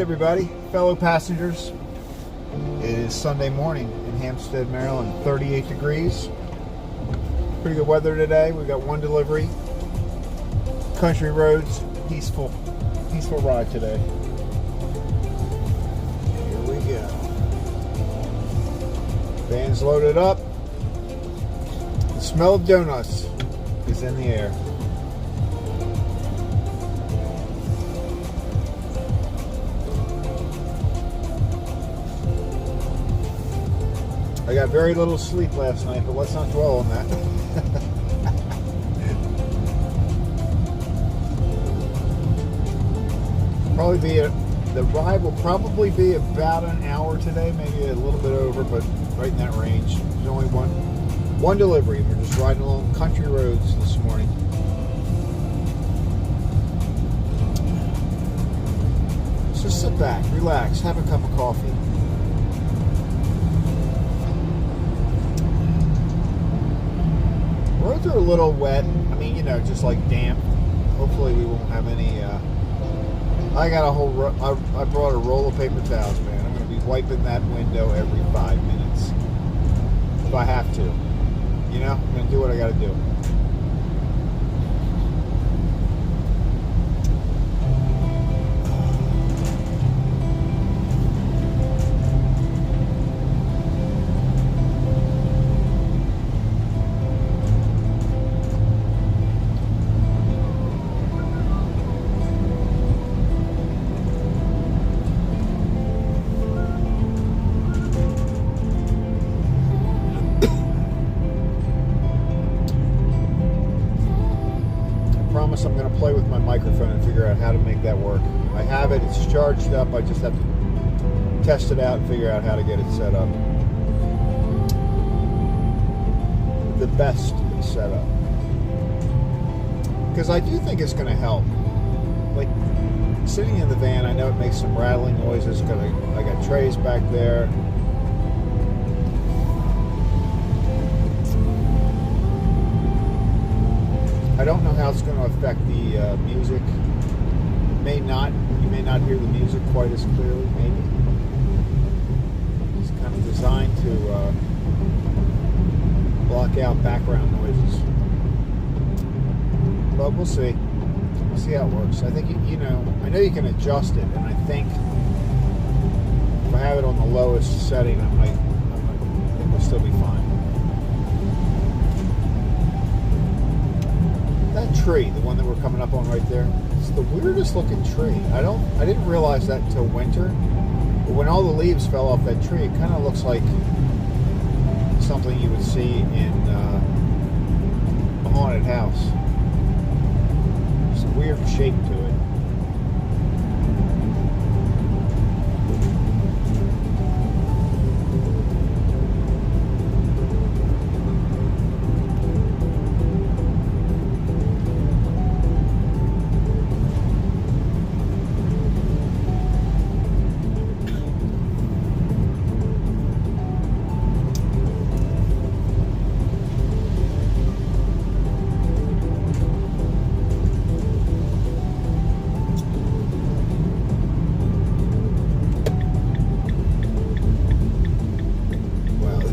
everybody, fellow passengers. It is Sunday morning in Hampstead, Maryland, 38 degrees. Pretty good weather today. We've got one delivery. Country roads, peaceful ride today. Here we go. Van's loaded up. The smell of donuts is in the air. I got very little sleep last night, but let's not dwell on that. The ride will probably be about an hour today, maybe a little bit over, but right in that range. There's only one delivery. We're just riding along country roads this morning. So sit back, relax, have a cup of coffee. Roads are a little wet. I mean, you know, just like damp. Hopefully we won't have any. I got I brought a roll of paper towels, man. I'm going to be wiping that window every 5 minutes if I have to. You know, I'm going to do what I got to do. I'm going to play with my microphone and figure out how to make that work. I have it, it's charged up, I just have to test it out and figure out how to get it set up. The best setup. Because I do think it's going to help. Like, sitting in the van, I know it makes some rattling noises because I got trays back there. I don't know how it's going to affect the music. You may not hear the music quite as clearly, maybe. It's kind of designed to block out background noises. But we'll see. We'll see how it works. I think, I know you can adjust it, and I think if I have it on the lowest setting, it will still be fine. That tree, the one that we're coming up on right there, it's the weirdest looking tree. I didn't realize that until winter. But when all the leaves fell off that tree, it kind of looks like something you would see in a haunted house. It's a weird shape to it.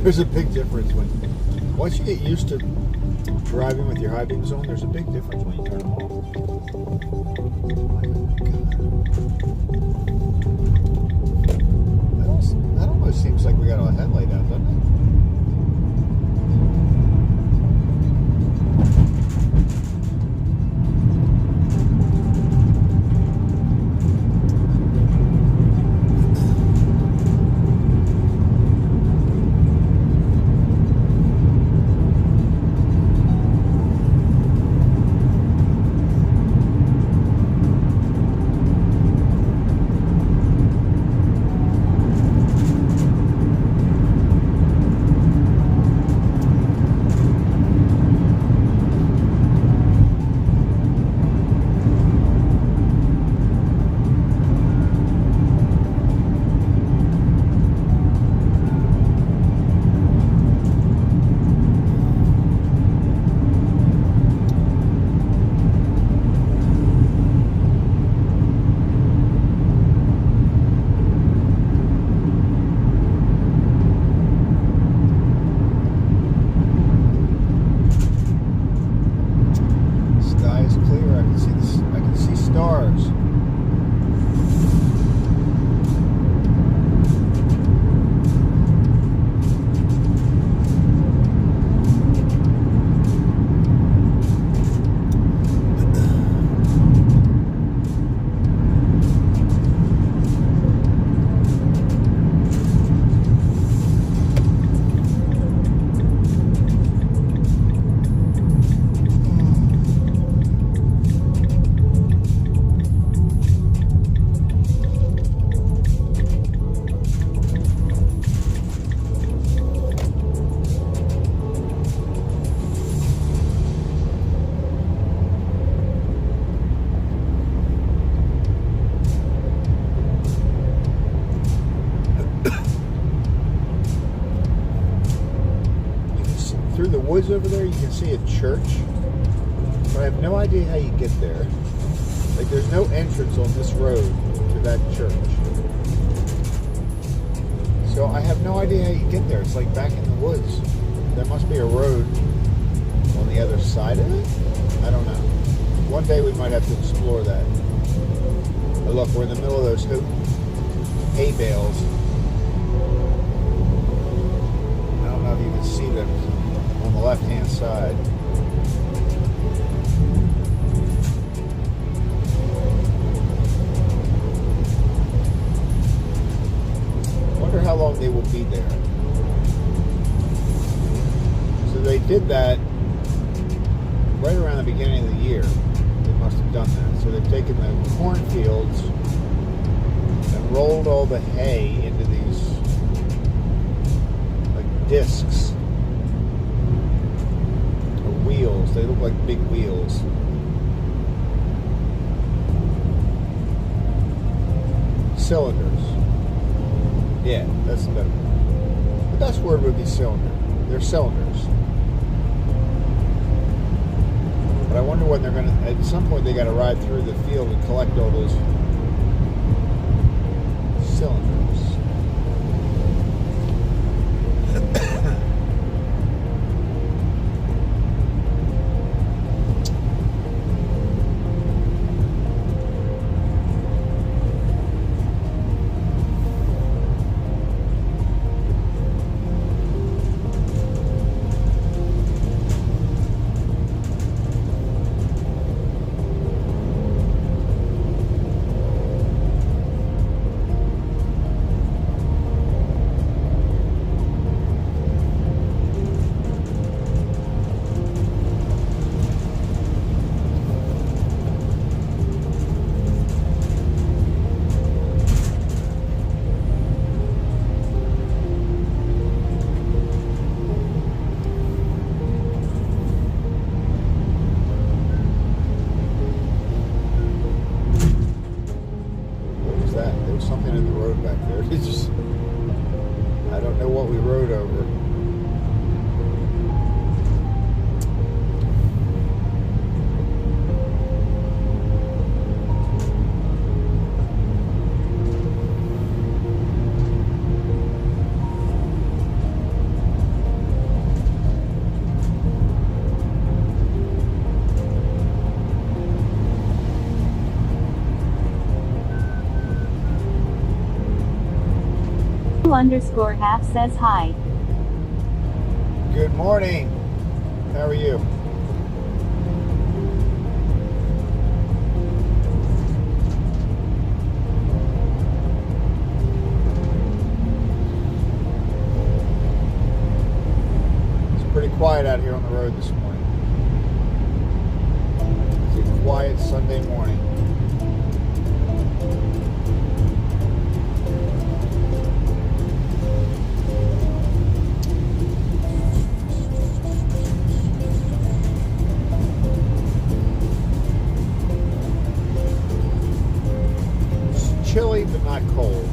There's a big difference once you get used to driving with your high beams on, there's a big difference when you turn them off. That almost seems like we got a headlight out, doesn't it? woods over there, you can see a church, but I have no idea how you get there. Like, there's no entrance on this road to that church. So I have no idea how you get there. It's like back in the woods. There must be a road on the other side of it? I don't know. One day we might have to explore that. But look, we're in the middle of those hay bales. I don't know if you can see them on the left-hand side. Wonder how long they will be there. So they did that right around the beginning of the year. They must have done that. So they've taken the cornfields and rolled all the hay into these like discs or wheels. They look like big wheels. Cylinders. Yeah, that's the better word. The best word would be cylinder. They're cylinders. But I wonder when they're going to, at some point they got to ride through the field and collect all those cylinders. Something in the road back there. It's just, I don't know what we rode over. _half says hi. Good morning. How are you? It's pretty quiet out here on the road this morning. It's a quiet Sunday morning. Chilly, but not cold.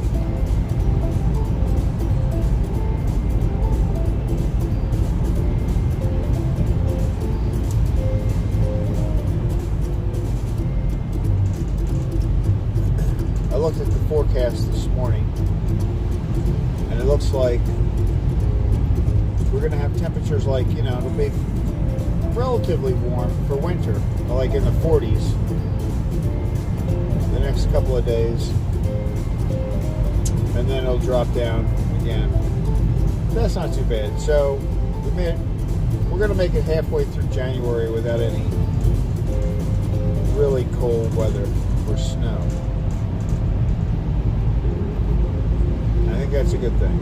I looked at the forecast this morning, and it looks like we're going to have temperatures like, you know, it'll be relatively warm for winter, like in the 40s the next couple of days. And then it'll drop down again. That's not too bad. So we're going to make it halfway through January without any really cold weather or snow. I think that's a good thing.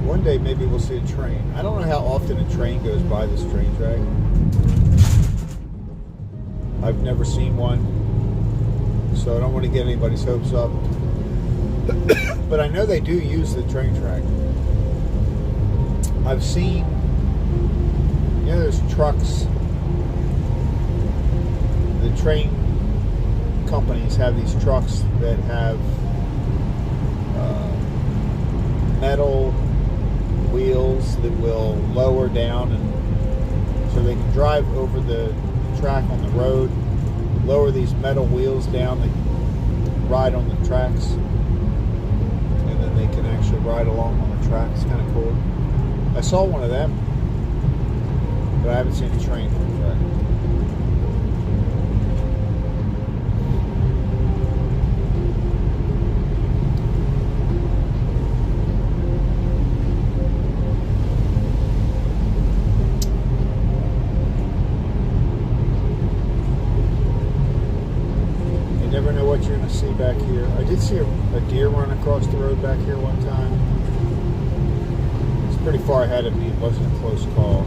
One day maybe we'll see a train. I don't know how often a train goes by this train track. I've never seen one, so I don't want to get anybody's hopes up. But I know they do use the train track. I've seen, you know, there's trucks the train companies have these trucks that have metal wheels that will lower down, and so they can drive over the track on the road, lower these metal wheels down, they ride on the tracks, and then they can actually ride along on the track. It's kind of cool. I saw one of them, but I haven't seen a train on the track. What you're going to see back here. I did see a deer run across the road back here one time. It's pretty far ahead of me. It wasn't a close call.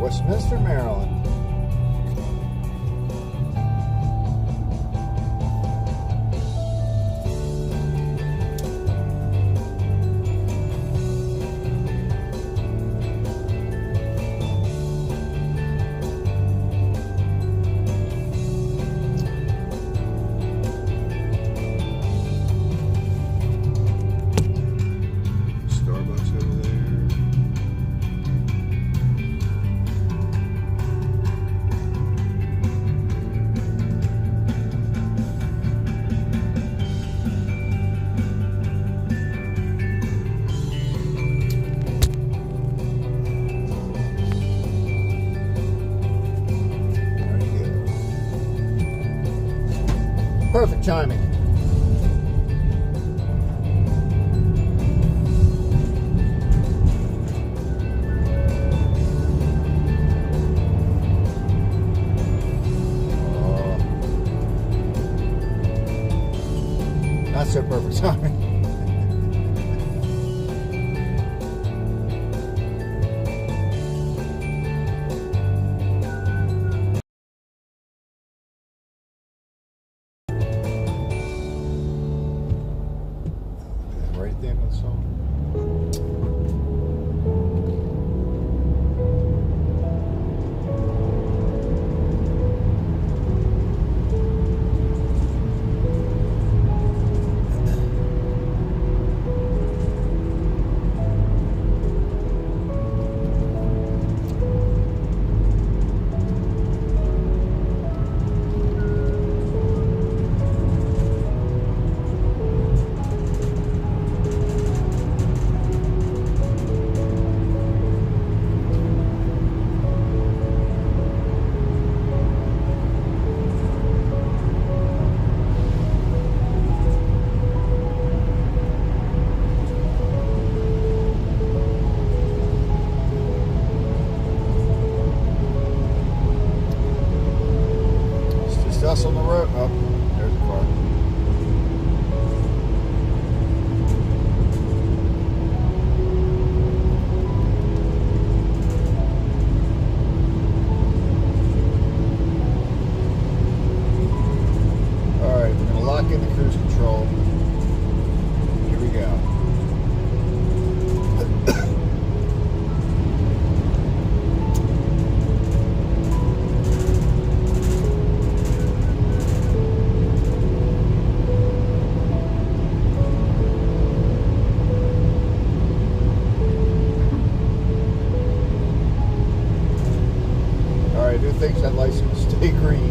Westminster, Maryland. Perfect timing. Not so perfect timing. Right at the end of the song. there's a car. Alright, we're going to lock in the cruise control. Here we go. Alright, who thinks that light's going to stay green?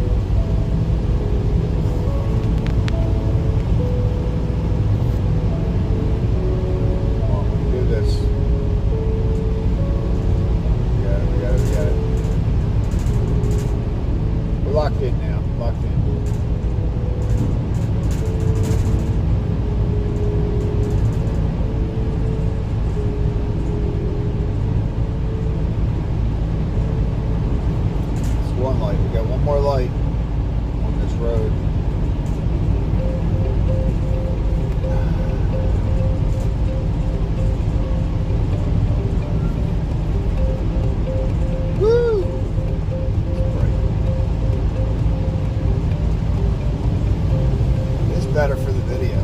Locked in now. Locked in. It's one light. We got one more light on this road. Woo! Better for the video.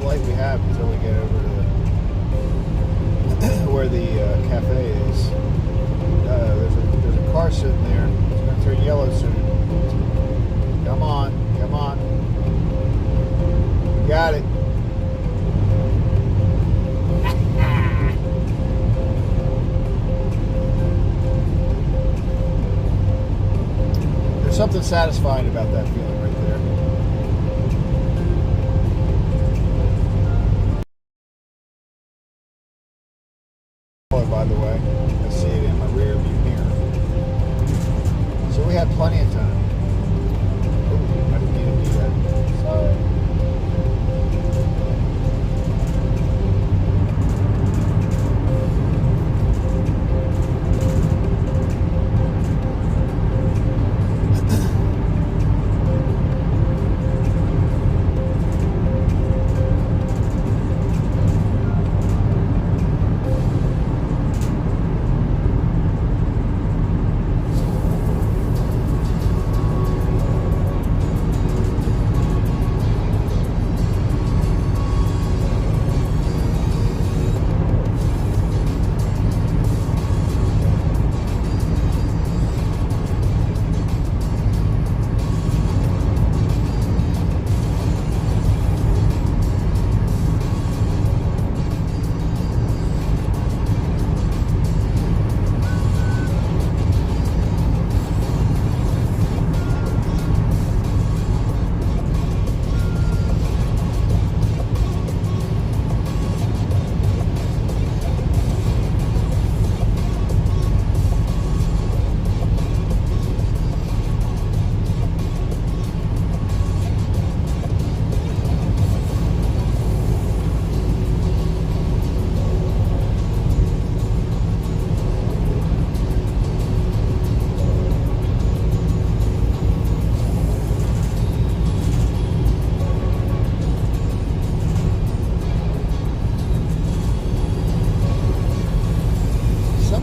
Light we have until we get over to where the cafe is. There's a car sitting there. It's going to turn yellow soon. Come on, come on. We got it. There's something satisfying about that feeling right there. By the way, I see it in my rear view mirror. So we had plenty of time. Ooh, I didn't mean to do that. Sorry.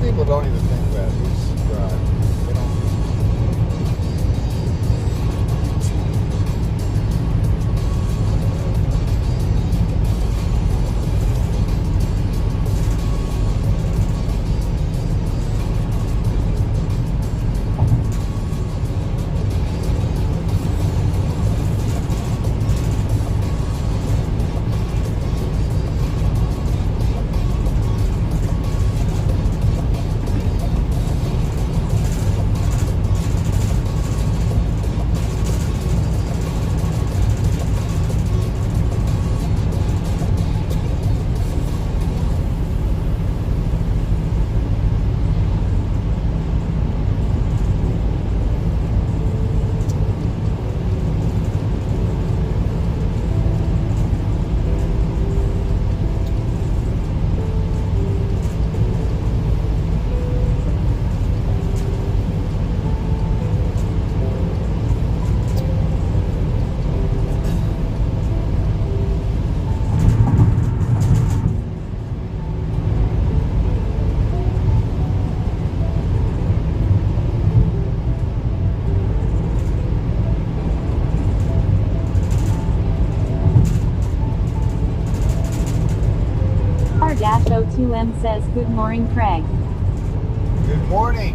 People don't even think about these drive. They don't. R-O2M says good morning, Craig. Good morning.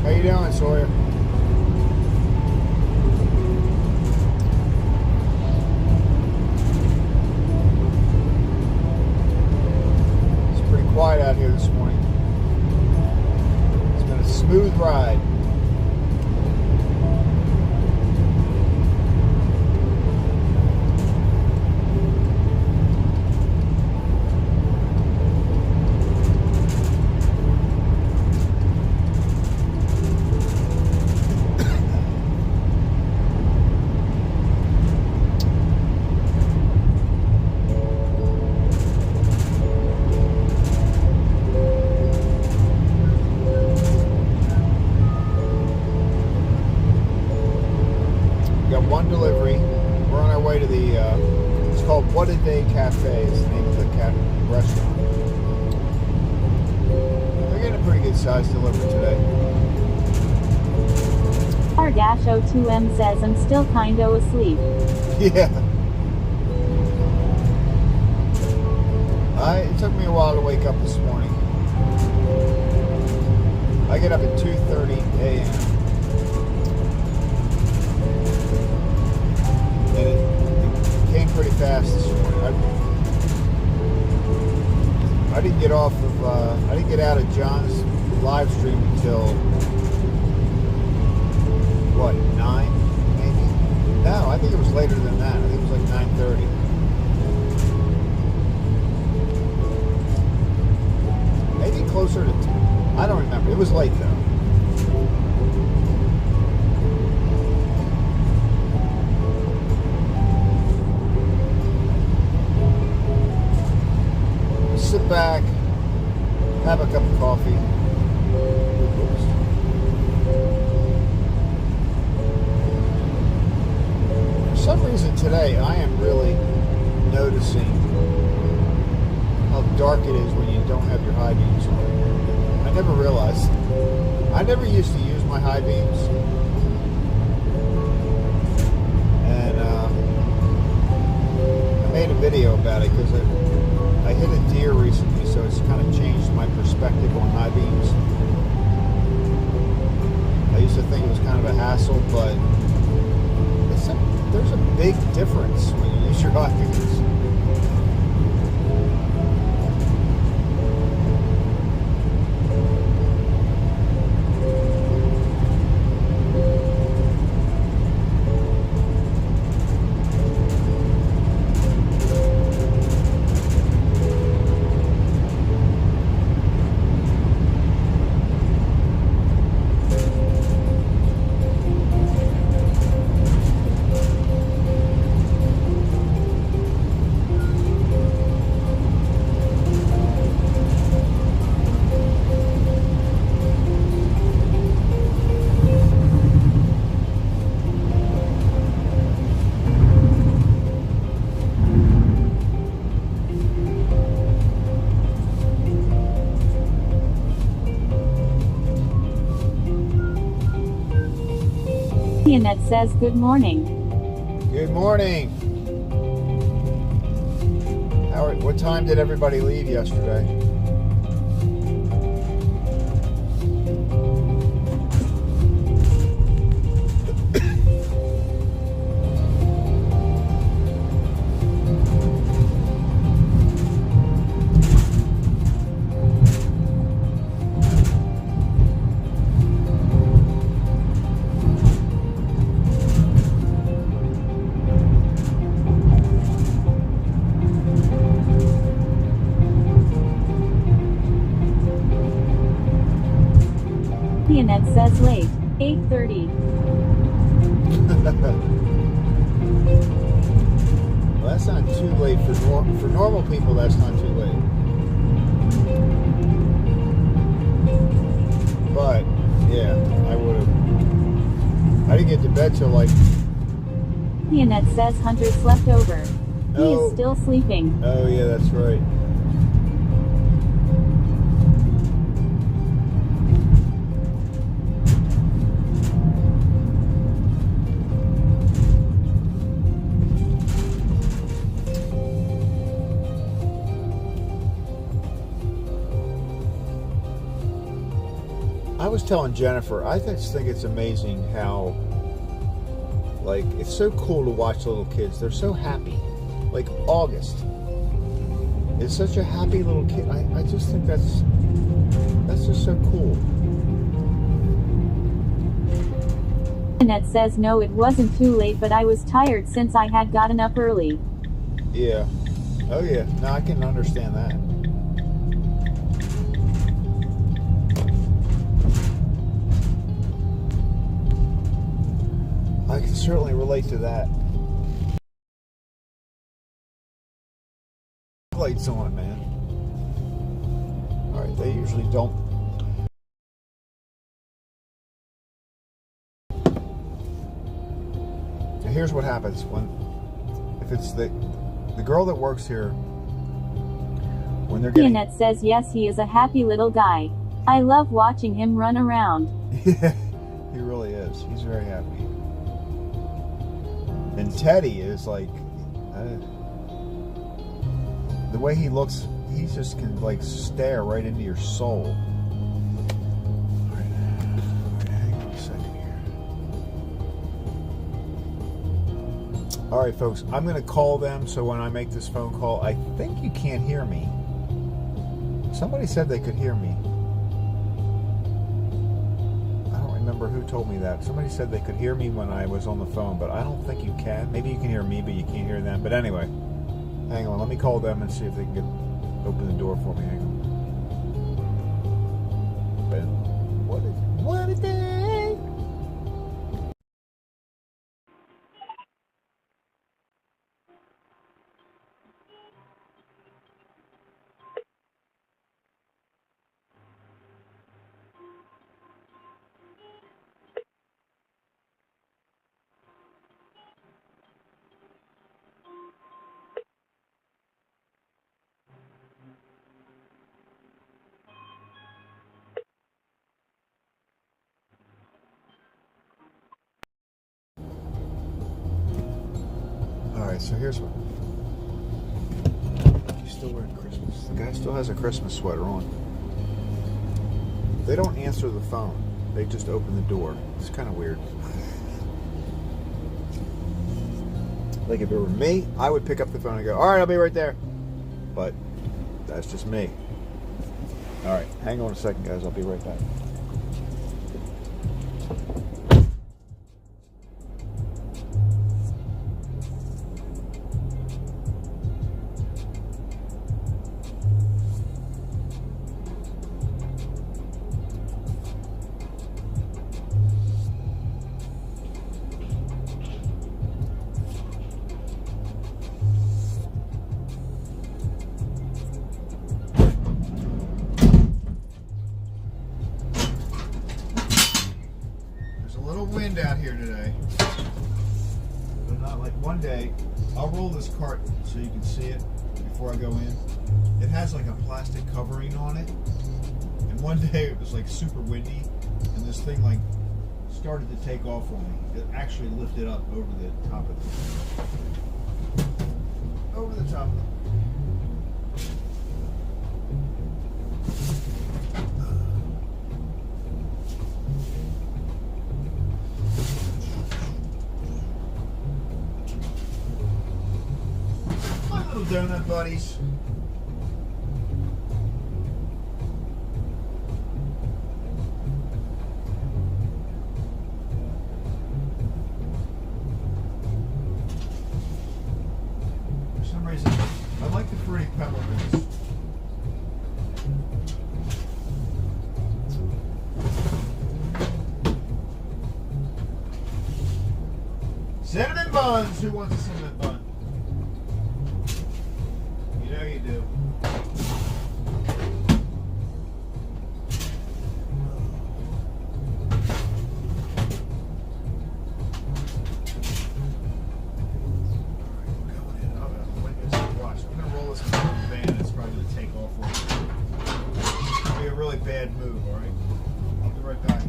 How you doing, Sawyer? It's pretty quiet out here this morning. It's been a smooth ride. One delivery. We're on our way to the, it's called What a Day Cafe is the name of the restaurant. They're getting a pretty good size delivery today. R-O2M says I'm still kinda asleep. Yeah. It took me a while to wake up this morning. I get up at 2:30 a.m. And it came pretty fast this morning. I didn't get off of, I didn't get out of John's live stream until, what, 9 maybe? No, I think it was later than that. I think it was like 9:30. Maybe closer to 10. I don't remember. It was late though. Sit back, have a cup of coffee. For some reason today, I am really noticing how dark it is when you don't have your high beams on. I never realized. I never used to use my high beams. And I made a video about it because I hit a deer recently, so it's kind of changed my perspective on high beams. I used to think it was kind of a hassle, but there's a big difference when you use your high beams. Annette says good morning. Good morning. What time did everybody leave yesterday? Annette says late, 8:30. Well, that's not too late for normal people. That's not too late. But yeah, I would have. I didn't get to bed till like. Annette says Hunter slept over. He Oh. is still sleeping. Oh yeah, that's right. I was telling Jennifer, I just think it's amazing how, like, it's so cool to watch little kids. They're so happy. Like August is such a happy little kid. I just think that's just so cool. Annette says no, it wasn't too late, but I was tired since I had gotten up early. Yeah. Oh yeah. No, I can understand that. I can certainly relate to that. Lights on, man. All right, they usually don't. Now here's what happens if it's the girl that works here, when they're getting. Annette says yes, he is a happy little guy. I love watching him run around. Yeah, he really is. He's very happy. And Teddy is like, the way he looks, he just can like stare right into your soul. All right, hang on a second here. All right, folks, I'm going to call them, so when I make this phone call, I think you can't hear me. Somebody said they could hear me. Remember who told me that. Somebody said they could hear me when I was on the phone, but I don't think you can. Maybe you can hear me, but you can't hear them. But anyway, hang on. Let me call them and see if they can open the door for me. Hang on. But what a day! Alright, so here's what. He's still wearing Christmas. The guy still has a Christmas sweater on. They don't answer the phone. They just open the door. It's kind of weird. Like if it were me, I would pick up the phone and go, alright, I'll be right there. But that's just me. Alright, hang on a second, guys. I'll be right back. Wind out here today, but not like one day. I'll roll this cart so you can see it before I go in. It has like a plastic covering on it, and one day it was like super windy, and this thing like started to take off on me. It actually lifted up over the top of it. Over the top of it. Donut buddies. For some reason, I like the fruity peppermints. Cinnamon buns. Who wants a cinnamon bun? You know you do. Bad move, all right? I'll be right back.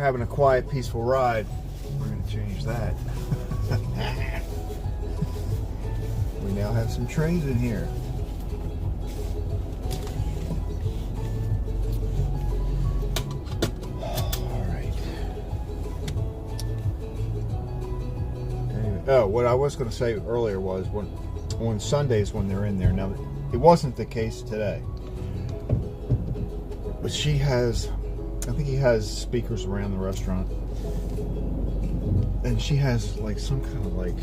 having a quiet, peaceful ride. We're going to change that. We now have some trays in here. All right. Anyway, oh, what I was going to say earlier was on Sundays when they're in there. Now, it wasn't the case today. But she has, I think he has speakers around the restaurant. And she has like some kind of like,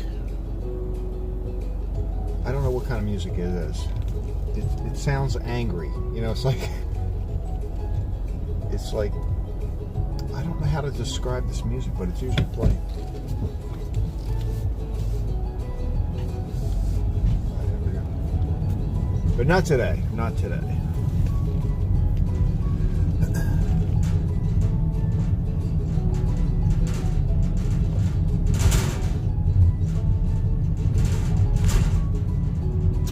I don't know what kind of music it is. It sounds angry. You know, it's like, I don't know how to describe this music, but it's usually playing. But not today. Not today.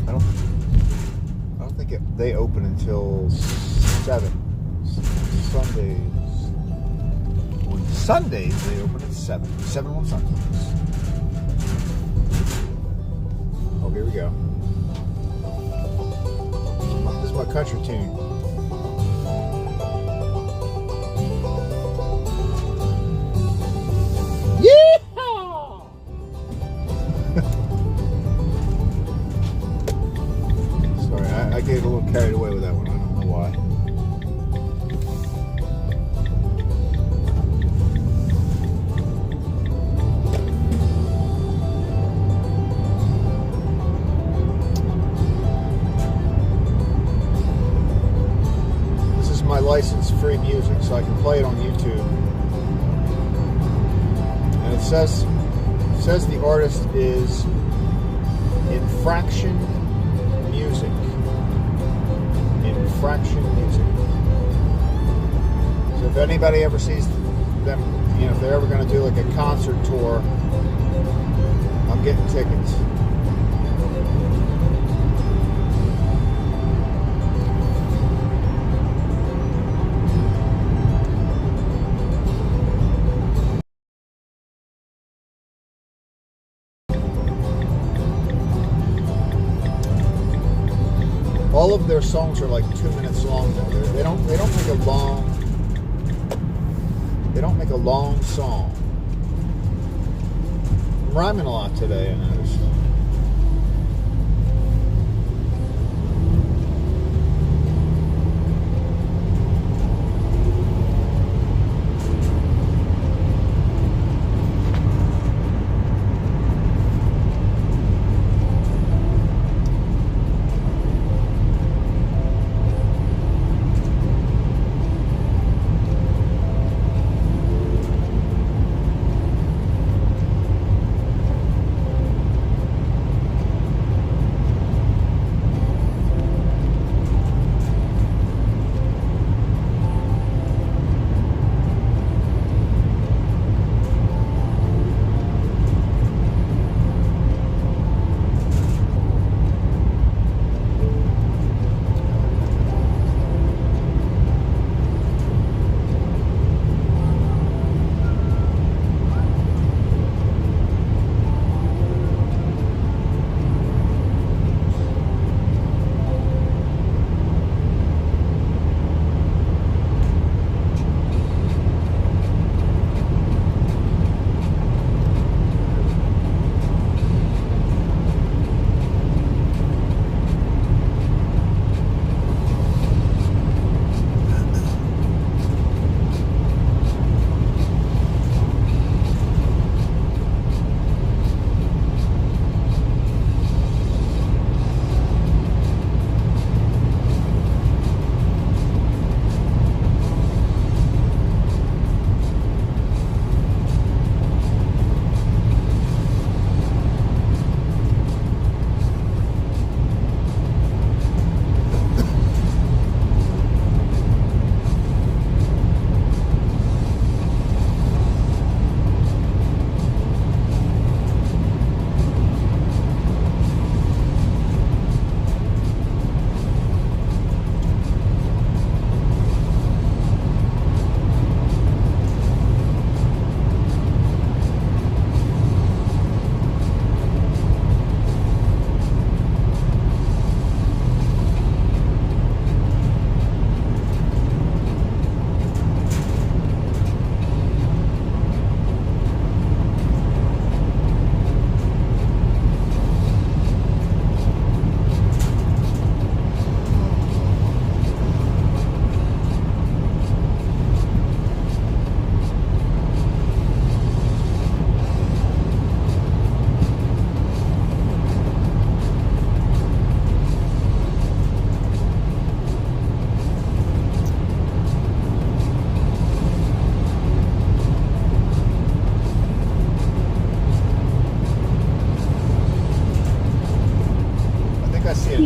I don't think they open until 7. Sundays. On Sundays they open at 7. 7 on Sundays. Oh, here we go. This is my country tune. Yeehaw! Sorry, I get a little carried away with that one. I don't know why. My license-free music, so I can play it on YouTube. And it says the artist is Infraction Music. Infraction Music. So if anybody ever sees them, you know, if they're ever going to do like a concert tour, I'm getting tickets. All of their songs are like 2 minutes long though. They don't make a long song. I'm rhyming a lot today, I noticed.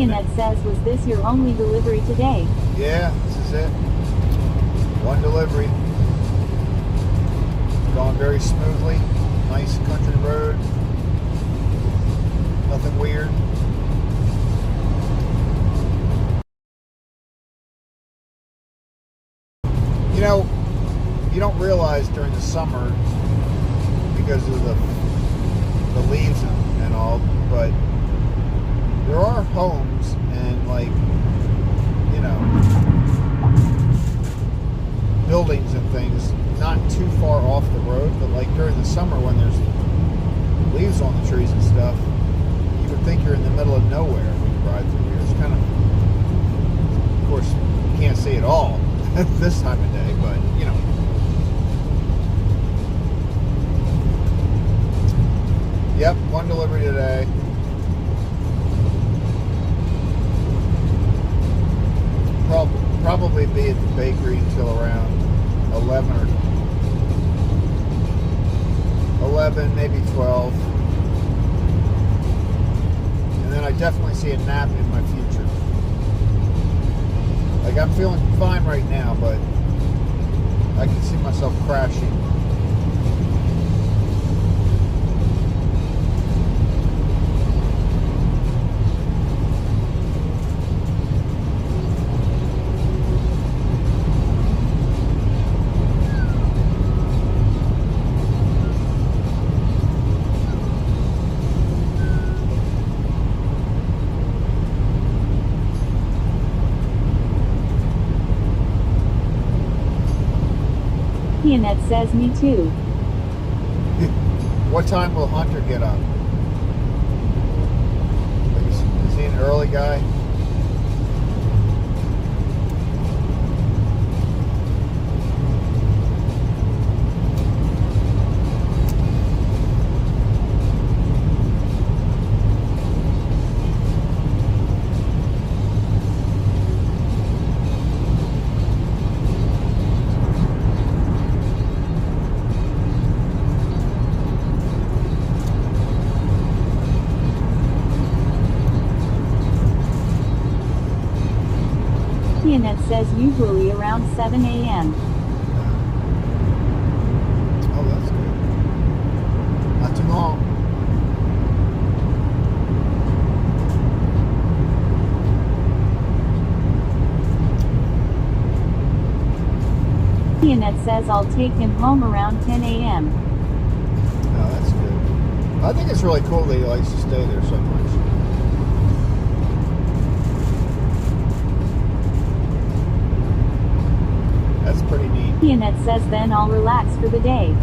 Ianette says, was this your only delivery today? Yeah, this is it. One delivery. Going very smoothly. Nice country road. Nothing weird. You know, you don't realize during the summer, because of the leaves and all, but there are homes and, like, you know, buildings and things not too far off the road, but like during the summer when there's leaves on the trees and stuff, you would think you're in the middle of nowhere when you ride through here. It's kind of course, you can't see it all this time of day, but you know. Yep, one delivery today. Probably be at the bakery until around 11 or 11, maybe 12. And then I definitely see a nap in my future. Like, I'm feeling fine right now, but I can see myself crashing. Ianette says, me too. What time will Hunter get up? Is he an early guy? Ianette says usually around 7 a.m. Oh, that's good. Not too long. Ianette says I'll take him home around 10 a.m. Oh, that's good. I think it's really cool that he likes to stay there so much. That's pretty neat. Ianette says then I'll relax for the day.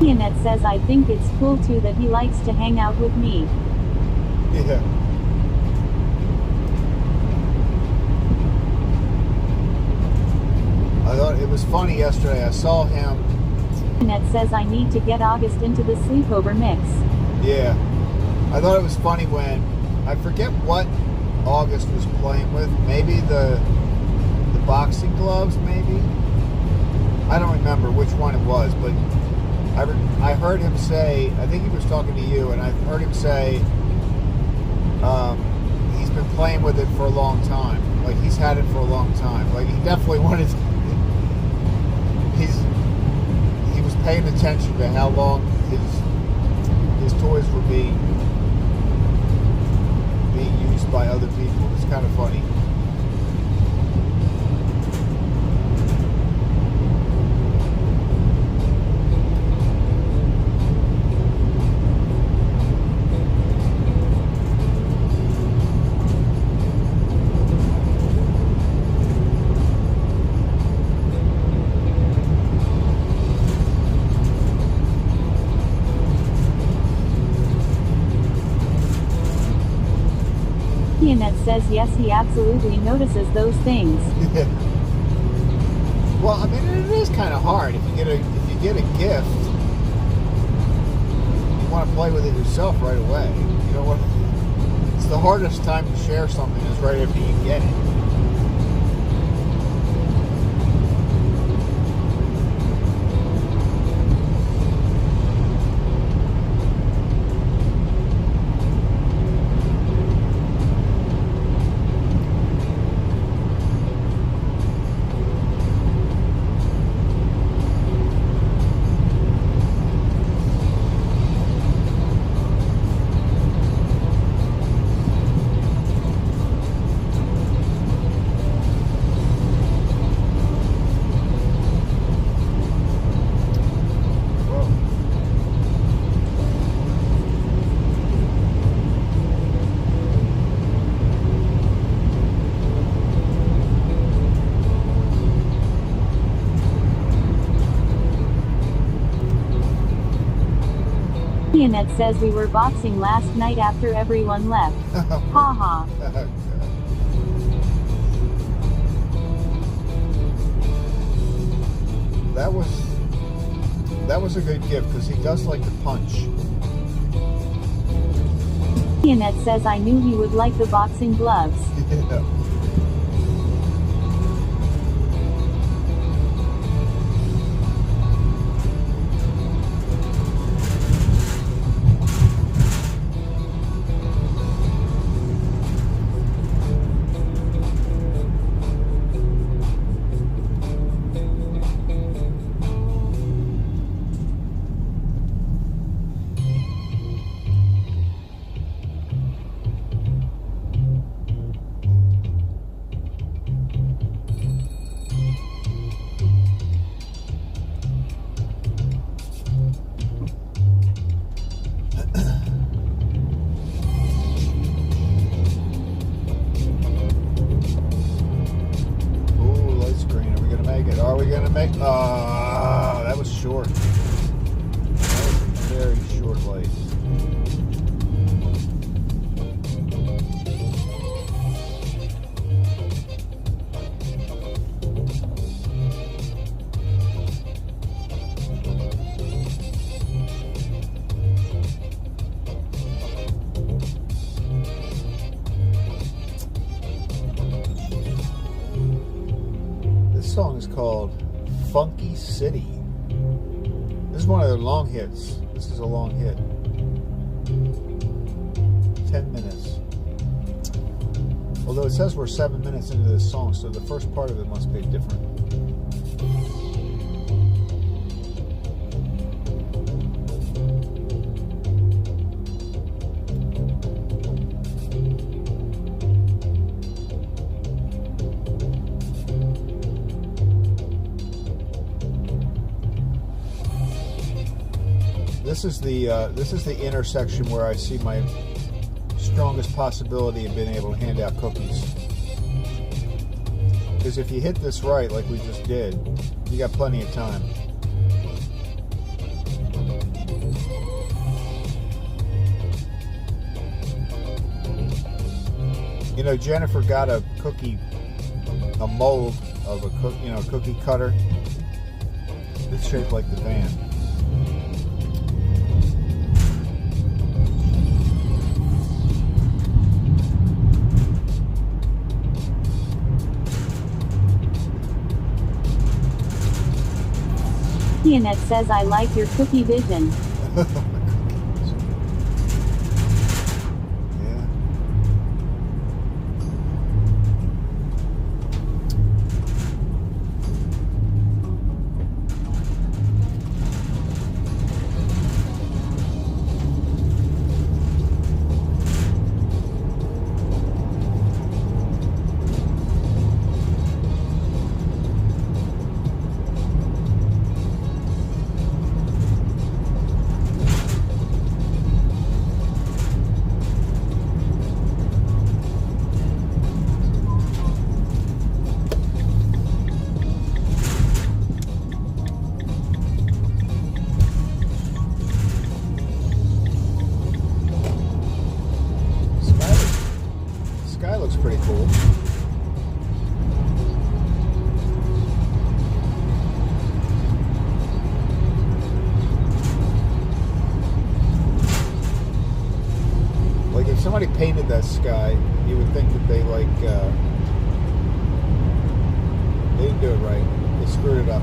Ianette says I think it's cool too that he likes to hang out with me. Yeah. I thought it was funny yesterday. I saw him. Ianette says I need to get August into the sleepover mix. Yeah. I thought it was funny when, I forget what August was playing with. Maybe the boxing gloves, maybe? I don't remember which one it was, but I heard him say, I think he was talking to you, and I heard him say he's been playing with it for a long time. Like, he's had it for a long time. Like, he definitely wanted to, he was paying attention to how long his toys were being used by other people. It's kind of funny. Annette says yes, he absolutely notices those things. Well, I mean, it is kind of hard if you get a gift. You want to play with it yourself right away. You know what? It's the hardest time to share something is right after you get it. Annette says we were boxing last night after everyone left. Ha ha. That was a good gift because he does like to punch. Annette says I knew he would like the boxing gloves. Yeah. Are we gonna make? That was short. That was a very short light. This song is called Funky City. This is one of their long hits. This is a long hit. 10 minutes. Although it says we're 7 minutes into this song, so the first part of it must be different. This is the intersection where I see my strongest possibility of being able to hand out cookies. Because if you hit this right, like we just did, you got plenty of time. You know, Jennifer got a mold of a cookie cutter. It's shaped like the van. Annette says I like your cookie vision. looks pretty cool. Like if somebody painted that sky, you would think that they didn't do it right. They screwed it up.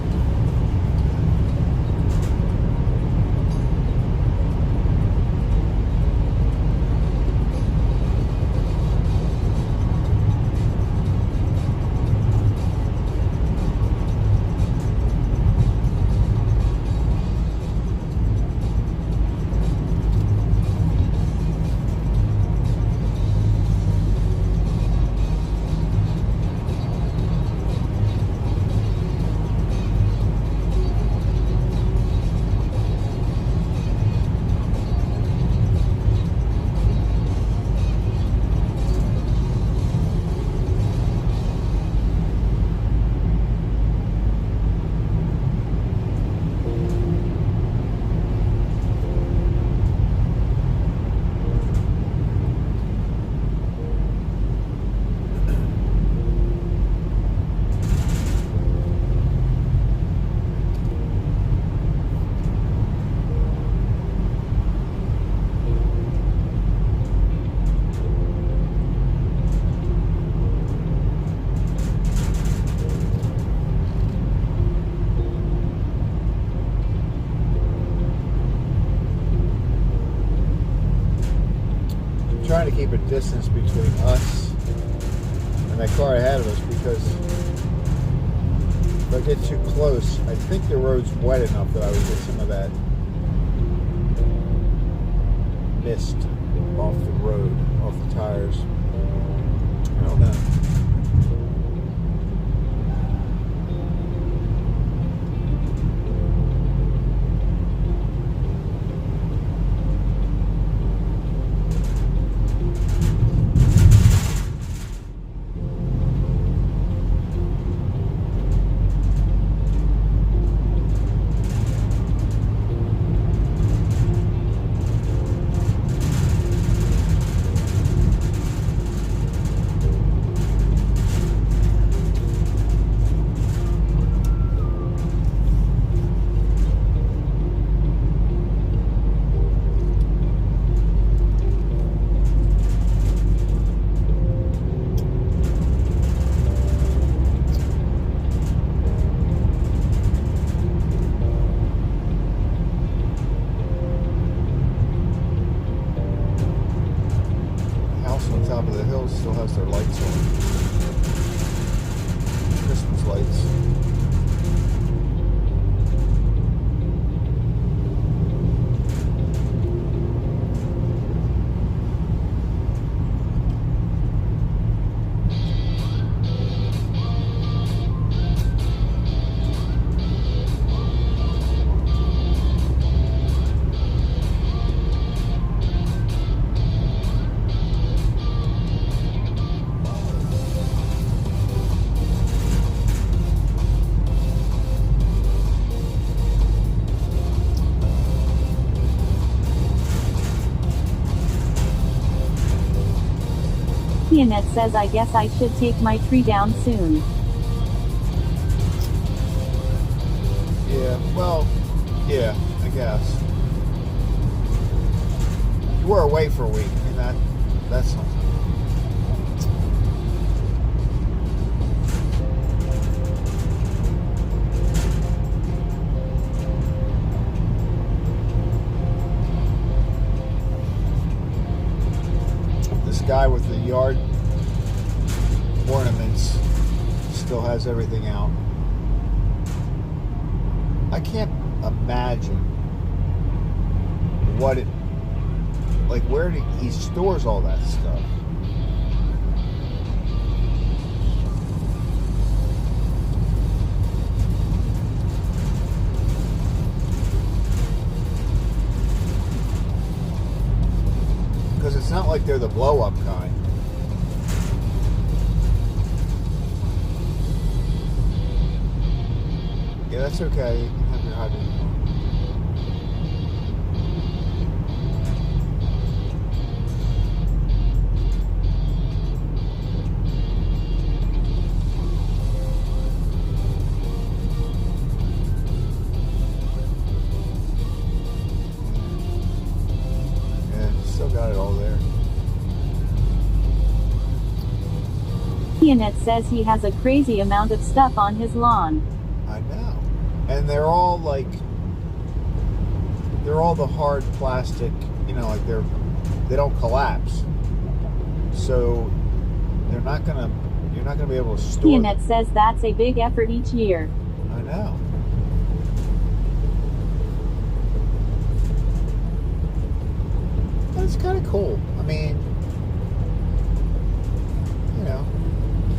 Trying to keep a distance between us and that car ahead of us, because if I get too close, I think the road's wet enough that I would get some of that mist off the road, off the tires. I don't know. Top of the hill still has their lights on. Christmas lights. Annette says I guess I should take my tree down soon. Yeah, well, yeah, I guess. You were away for a week. I mean, that's something. This guy with the yard ornaments still has everything out. I can't imagine what it, like where he stores all that stuff. Because it's not like they're the blow-up kind. Yeah, that's okay. You can have your hydrant. Ianette says he has a crazy amount of stuff on his lawn. I know. And they're all like, they're all the hard plastic, you know, like they don't collapse. So you're not gonna be able to store Ianette says that's a big effort each year. I know. That's kind of cool. I mean, you know,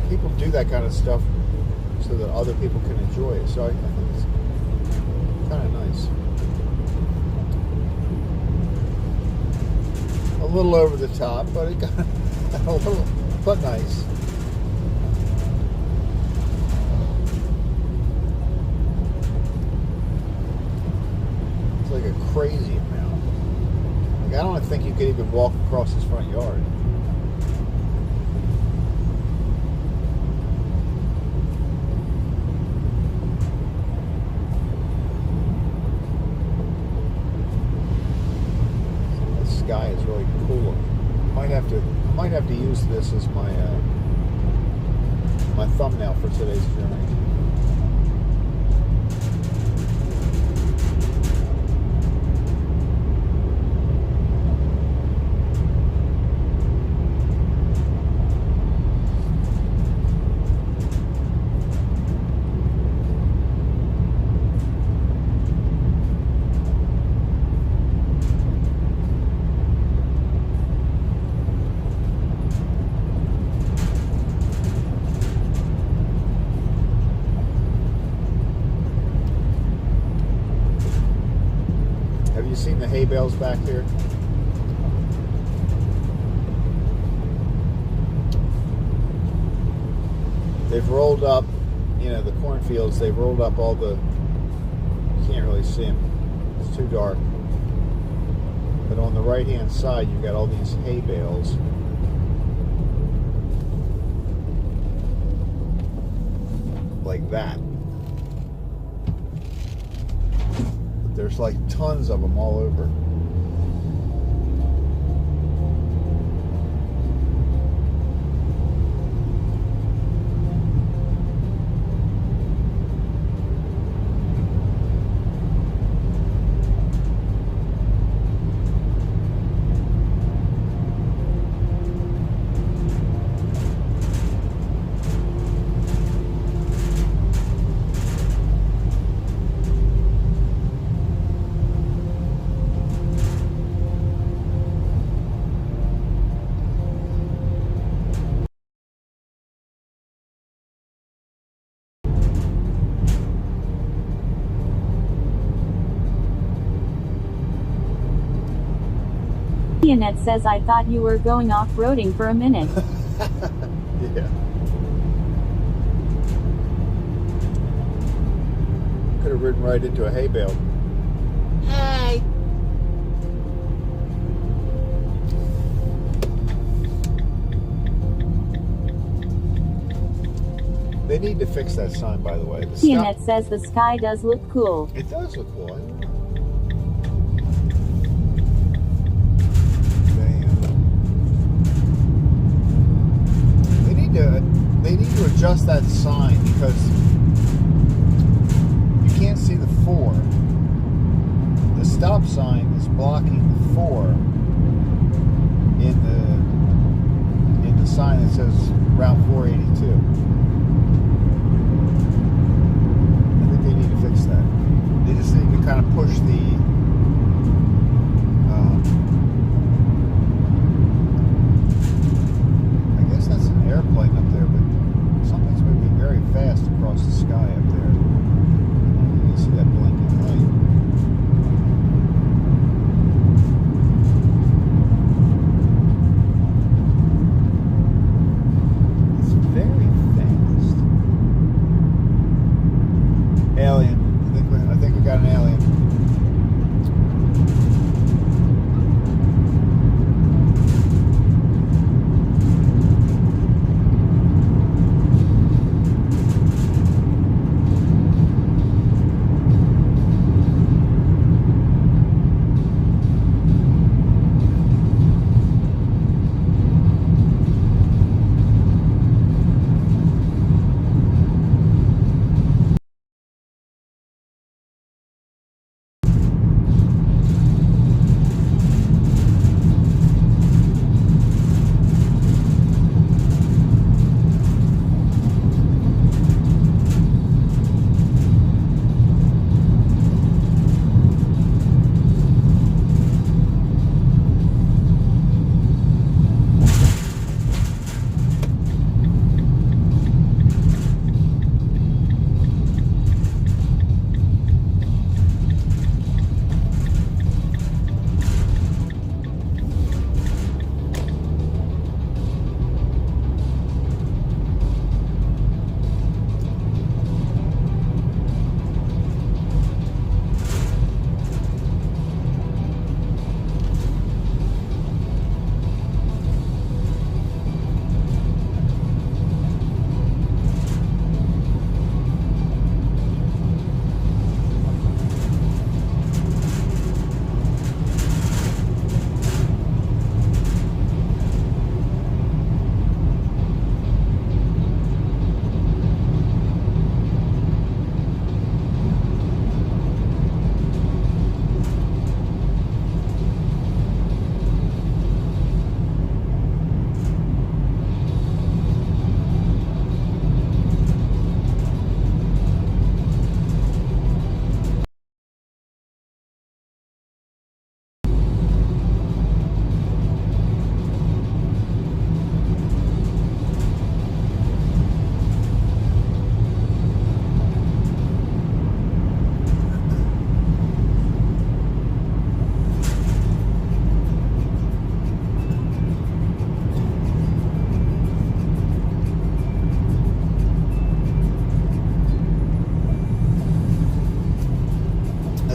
people do that kind of stuff so that other people can enjoy it. So I think it's kind of nice. A little over the top, but it got a little, but nice. It's like a crazy amount. Like, I don't think you could even walk across his front yard. Sky is really cool. I might have to use this as my my thumbnail for today's journey. Have you seen the hay bales back here? They've rolled up, you know, the cornfields, they've rolled up all the, you can't really see them, it's too dark. But on the right hand side, you've got all these hay bales. Like that. There's like tons of them all over. Ianette says I thought you were going off-roading for a minute. Yeah. Could have ridden right into a hay bale. Hey! They need to fix that sign, by the way. Ianette says the sky does look cool. It does look cool. They need to adjust that sign because you can't see the 4. The stop sign is blocking the 4 in the sign that says Route 482. I think they need to fix that. They just need to kind of push the I guess that's an airplane up there, but something's moving very fast across the sky up there. You can see that blinking light. It's very faint.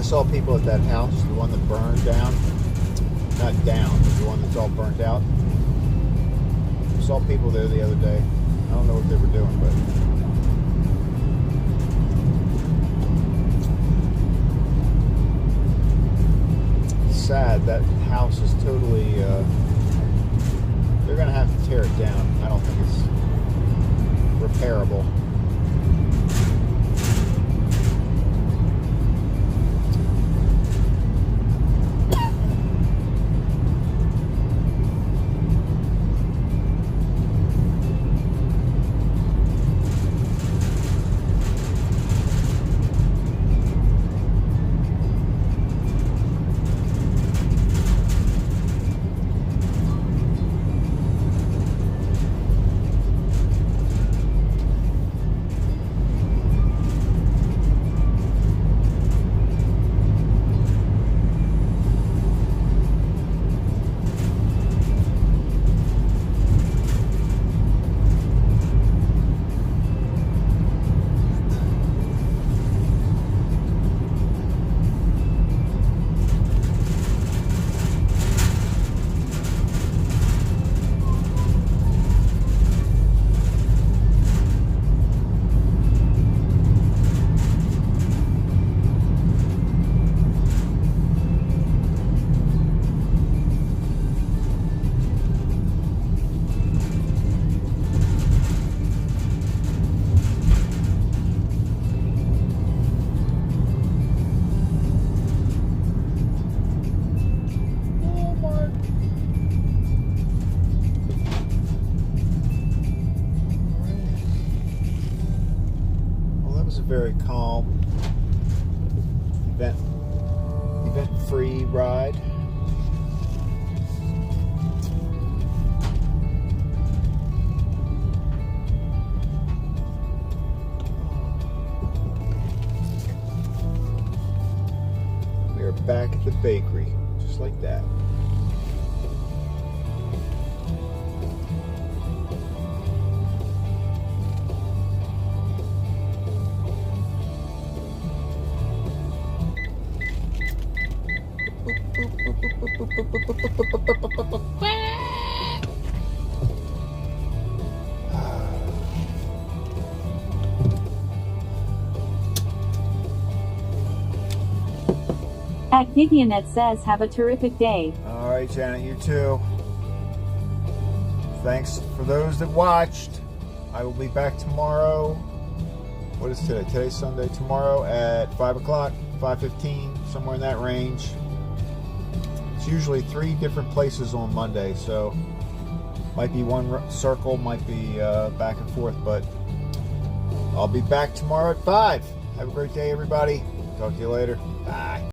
saw people at that house, the one that burned down. Not down, but the one that's all burnt out. I saw people there the other day. I don't know what they were doing, but it's sad. That house is totally, they're going to have to tear it down. I don't think it's repairable. Very calm, event-free ride. We are back at the bakery, just like that. At Gigianet says, have a terrific day. All right, Janet, you too. Thanks for those that watched. I will be back tomorrow. What is today? Today's Sunday. Tomorrow at 5 o'clock, 5:15, somewhere in that range. It's usually 3 different places on Monday, so might be one circle, might be back and forth, but I'll be back tomorrow at 5. Have a great day, everybody. Talk to you later. Bye.